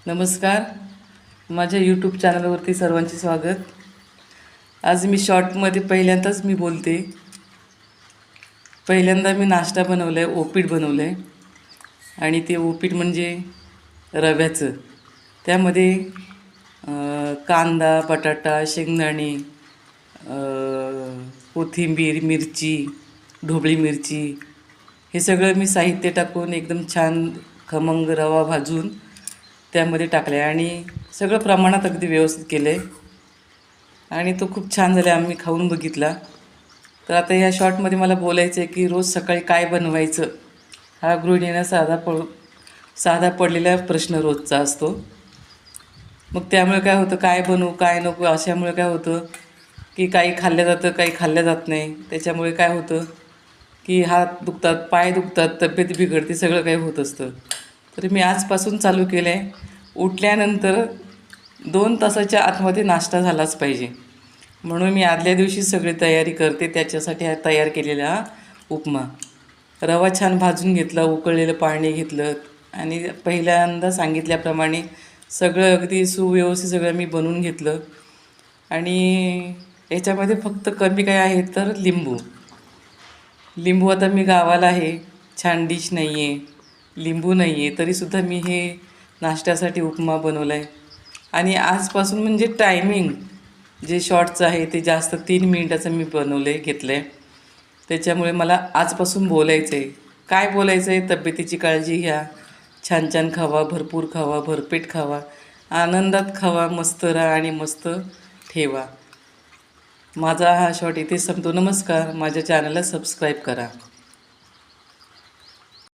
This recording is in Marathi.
नमस्कार. माझ्या यूट्यूब चॅनलवरती सर्वांचे स्वागत. आज मी शॉर्टमध्ये पहिल्यांदाच मी बोलते. पहिल्यांदा मी नाश्ता बनवला आहे, उपीट बनवलं आहे. आणि ते उपीट म्हणजे रव्याचं. त्यामध्ये कांदा, बटाटा, शेंगदाणे, कोथिंबीर, मिरची, ढोबळी मिरची हे सगळं मी साहित्य टाकून एकदम छान खमंग रवा भाजून त्यामध्ये टाकलं आहे आणि सगळं प्रमाणात अगदी व्यवस्थित केलं आहे आणि तो खूप छान झाला. आम्ही खाऊन बघितला. तर आता ह्या शॉर्टमध्ये मला बोलायचं आहे की रोज सकाळी काय बनवायचं हा गृहिणींना साधा पडलेला प्रश्न रोजचा असतो. मग त्यामुळे काय होतं, काय बनवू काय नको अशामुळे काय होतं की काही खाल्लं जातं, काही खाल्लं जात नाही. त्याच्यामुळे काय होतं की हात दुखतात, पाय दुखतात, तब्येत बिघडते, सगळं काही होत असतं. तर मी आजपासून चालू केलं आहे, उठल्यानंतर 2 तासाच्या आतमध्ये नाश्ता झालाच पाहिजे. म्हणून मी आदल्या दिवशी सगळी तयारी करते. त्याच्यासाठी हा तयार केलेला उपमा. रवा छान भाजून घेतला, उकळलेलं पाणी घेतलं आणि पहिल्यांदा सांगितल्याप्रमाणे सगळं अगदी सुव्यवस्थित सगळं मी बनवून घेतलं. आणि याच्यामध्ये फक्त कमी काय आहे तर लिंबू आता मी गावाला आहे, छान डिश नाही आहे, लिंबू नाही आहे, तरीसुद्धा मी हे नाश्त्यासाठी उपमा बनवला आहे. आणि आजपासून म्हणजे टायमिंग जे शॉर्टचं आहे ते जास्त 3 मिनिटाचं मी घेतलं आहे. त्याच्यामुळे मला आजपासून बोलायचं आहे. काय बोलायचं आहे? तब्येतीची काळजी घ्या, छान छान खावा, भरपूर खावा, भरपेट खावा, आनंदात खावा, मस्त राहा आणि मस्त ठेवा. माझा हा शॉर्ट इथे संपतो. नमस्कार. माझ्या चॅनलला सबस्क्राईब करा.